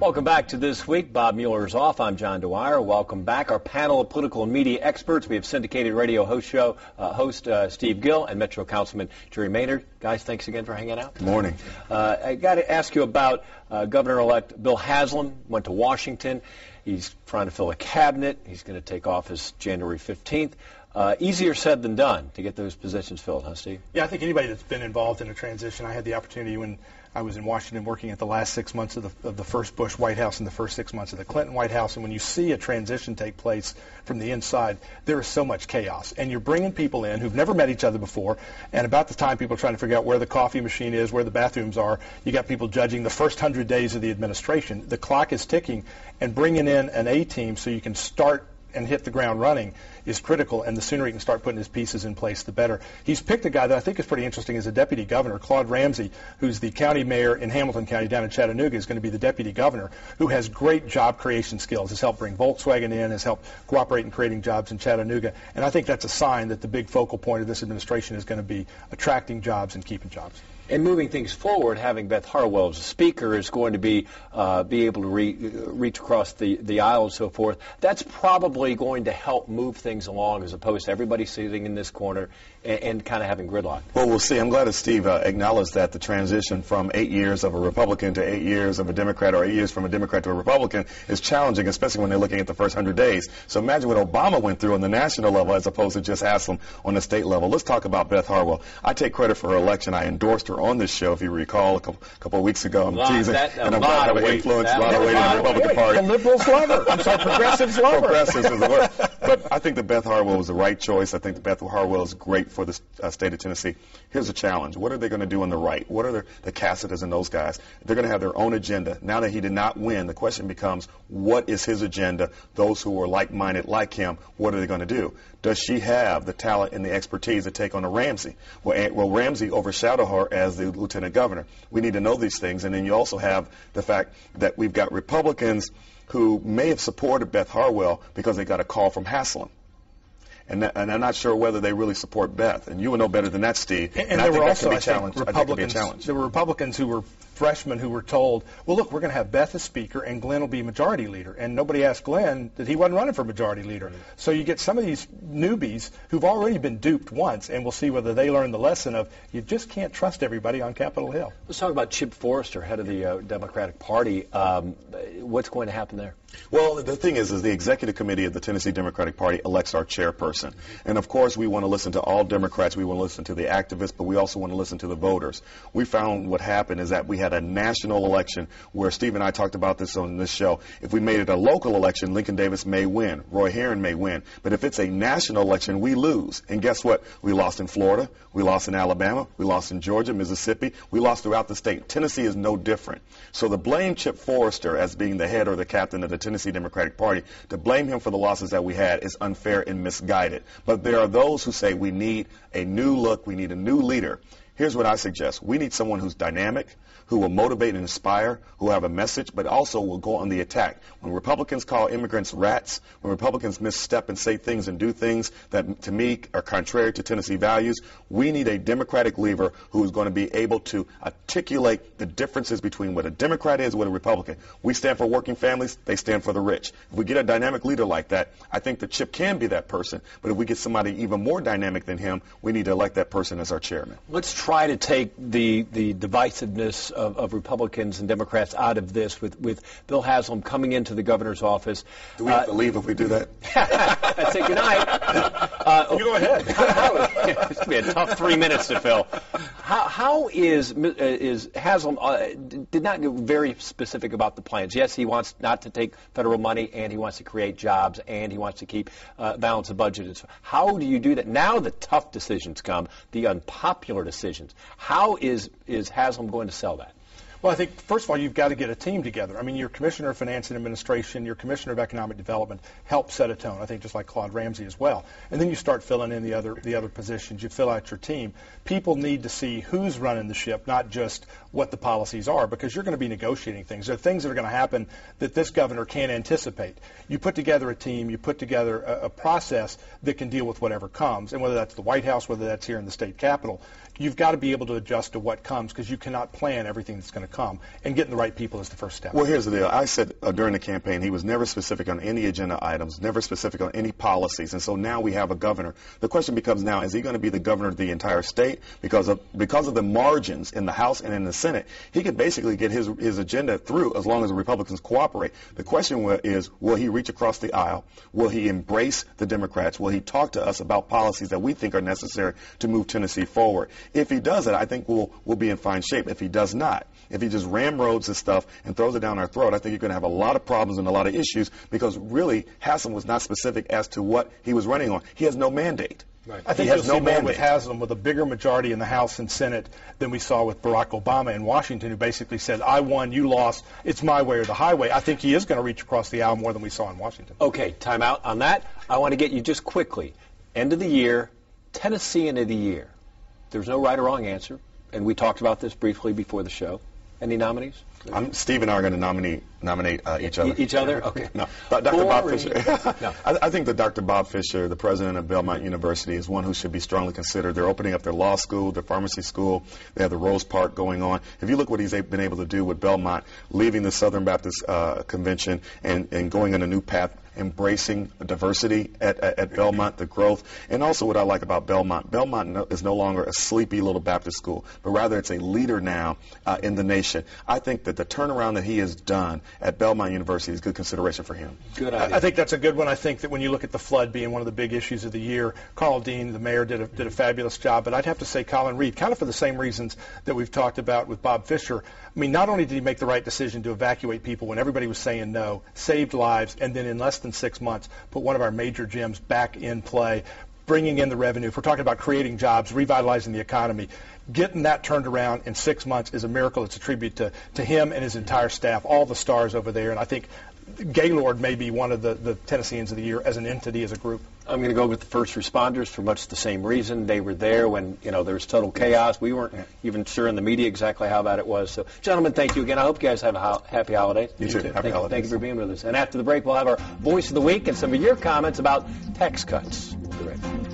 Welcome back to This Week. Bob Mueller is off. I'm John Dwyer. Welcome back. Our panel of political and media experts. We have syndicated radio host Steve Gill and Metro Councilman Jerry Maynard. Guys, thanks again for hanging out. Good morning. I got to ask you about Governor-elect Bill Haslam. Went to Washington. He's trying to fill a cabinet. He's going to take office January 15th. Easier said than done to get those positions filled, huh, Steve? Yeah, I think anybody that's been involved in a transition, I had the opportunity when I was in Washington working at the last 6 months of the first Bush White House and the first 6 months of the Clinton White House, and when you see a transition take place from the inside, there is so much chaos. And you're bringing people in who've never met each other before, and about the time people are trying to figure out where the coffee machine is, where the bathrooms are, you got people judging the first 100 days of the administration. The clock is ticking, and bringing in an A-team so you can start and hit the ground running is critical, and the sooner he can start putting his pieces in place, the better. He's picked a guy that I think is pretty interesting as a deputy governor, Claude Ramsey, who's the county mayor in Hamilton County down in Chattanooga, is going to be the deputy governor, who has great job creation skills, has helped bring Volkswagen in, has helped cooperate in creating jobs in Chattanooga, and I think that's a sign that the big focal point of this administration is going to be attracting jobs and keeping jobs. And moving things forward, having Beth Harwell as a speaker is going to be able to reach across the aisle and so forth. That's probably going to help move things along as opposed to everybody sitting in this corner and kind of having gridlock. Well, we'll see. I'm glad that Steve acknowledged that the transition from 8 years of a Republican to 8 years of a Democrat, or 8 years from a Democrat to a Republican, is challenging, especially when they're looking at the first 100 days. So imagine what Obama went through on the national level as opposed to just Haslam on the state level. Let's talk about Beth Harwell. I take credit for her election. I endorsed her on this show, if you recall, a couple of weeks ago. I'm teasing, and I'm glad to have an influence, a lot of weight in the Republican Party. The liberals love her. I'm sorry, progressives love her. Progressives is the word. But I think that Beth Harwell was the right choice. I think that Beth Harwell is great for the state of Tennessee. Here's a challenge. What are they going to do on the right? What are the Cassiders and those guys? They're going to have their own agenda. Now that he did not win, the question becomes, what is his agenda? Those who are like-minded like him, what are they going to do? Does she have the talent and the expertise to take on a Ramsey? Will Ramsey overshadow her as the lieutenant governor? We need to know these things. And then you also have the fact that we've got Republicans who may have supported Beth Harwell because they got a call from Haslam. And I'm not sure whether they really support Beth. And you would know better than that, Steve. And there were also, I think, Republicans. There were Republicans who were freshmen who were told, well, look, we're going to have Beth as speaker and Glenn will be majority leader. And nobody asked Glenn that he wasn't running for majority leader. Mm-hmm. So you get some of these newbies who've already been duped once, and we'll see whether they learn the lesson of you just can't trust everybody on Capitol Hill. Let's talk about Chip Forrester, head of the Democratic Party. What's going to happen there? Well, the thing is the executive committee of the Tennessee Democratic Party elects our chairperson. And, of course, we want to listen to all Democrats. We want to listen to the activists, but we also want to listen to the voters. We found what happened is that we had a national election where Steve and I talked about this on this show. If we made it a local election, Lincoln Davis may win. Roy Herron may win. But if it's a national election, we lose. And guess what? We lost in Florida. We lost in Alabama. We lost in Georgia, Mississippi. We lost throughout the state. Tennessee is no different. So to blame Chip Forrester as being the head or the captain of the Tennessee Democratic Party, to blame him for the losses that we had is unfair and misguided. But there are those who say we need a new look, we need a new leader. Here's what I suggest. We need someone who's dynamic, who will motivate and inspire, who have a message, but also will go on the attack. When Republicans call immigrants rats, when Republicans misstep and say things and do things that, to me, are contrary to Tennessee values, we need a Democratic leader who is going to be able to articulate the differences between what a Democrat is and what a Republican. We stand for working families. They stand for the rich. If we get a dynamic leader like that, I think that Chip can be that person. But if we get somebody even more dynamic than him, we need to elect that person as our chairman. Let's try to take the divisiveness of Republicans and Democrats out of this with Bill Haslam coming into the governor's office. Do we have to leave if we do that? I'd say good night. You go ahead. It's going to be a tough 3 minutes to fill. How is Haslam did not get very specific about the plans. Yes, he wants not to take federal money, and he wants to create jobs, and he wants to keep balance the budget. How do you do that? Now the tough decisions come, the unpopular decisions. How is Haslam going to sell that? Well, I think, first of all, you've got to get a team together. I mean, your Commissioner of Finance and Administration, your Commissioner of Economic Development help set a tone, I think, just like Claude Ramsey as well. And then you start filling in the other positions. You fill out your team. People need to see who's running the ship, not just what the policies are, because you're going to be negotiating things. There are things that are going to happen that this governor can't anticipate. You put together a team, you put together a process that can deal with whatever comes, and whether that's the White House, whether that's here in the state capitol, you've got to be able to adjust to what comes, because you cannot plan everything that's going to come, and getting the right people is the first step. Well, here's the deal. I said during the campaign he was never specific on any agenda items, never specific on any policies, and so now we have a governor. The question becomes now, is he going to be the governor of the entire state? Because of the margins in the House and in the Senate, he could basically get his agenda through as long as the Republicans cooperate. The question is, will he reach across the aisle? Will he embrace the Democrats? Will he talk to us about policies that we think are necessary to move Tennessee forward? If he does it, I think we'll be in fine shape. If he does not, if he just ramroads his stuff and throws it down our throat, I think you're going to have a lot of problems and a lot of issues, because really Haslam was not specific as to what he was running on. He has no mandate. Right. I think you'll see more with Haslam with a bigger majority in the House and Senate than we saw with Barack Obama in Washington, who basically said, I won, you lost, it's my way or the highway. I think he is going to reach across the aisle more than we saw in Washington. Okay, time out on that. I want to get you just quickly. End of the year, Tennessean of the year. There's no right or wrong answer, and we talked about this briefly before the show. Any nominees? Steve and I are going to nominate each other. Each other? Okay. No, Dr. Bob Fisher. No. I think that Dr. Bob Fisher, the president of Belmont University, is one who should be strongly considered. They're opening up their law school, their pharmacy school. They have the Rose Park going on. If you look what he's been able to do with Belmont, leaving the Southern Baptist Convention and going on a new path, embracing diversity at Belmont, the growth, and also what I like about Belmont is no longer a sleepy little Baptist school, but rather it's a leader now in the nation. I think that the turnaround that he has done at Belmont University is good consideration for him. Good idea. I think that's a good one. I think that when you look at the flood being one of the big issues of the year, Carl Dean, the mayor, did a fabulous job, but I'd have to say Colin Reed, kind of for the same reasons that we've talked about with Bob Fisher. I mean, not only did he make the right decision to evacuate people when everybody was saying no, saved lives, and then in less than 6 months put one of our major gyms back in play, bringing in the revenue. If we're talking about creating jobs, revitalizing the economy, getting that turned around in 6 months is a miracle. It's a tribute to him and his entire staff, all the stars over there. And I think Gaylord may be one of the Tennesseans of the year as an entity, as a group. I'm going to go with the first responders for much the same reason. They were there when there was total chaos. We weren't even sure in the media exactly how bad it was. So, gentlemen, thank you again. I hope you guys have a happy holidays. You too. Happy holidays. Thank you for being with us. And after the break, we'll have our Voice of the Week and some of your comments about tax cuts. We'll be right back.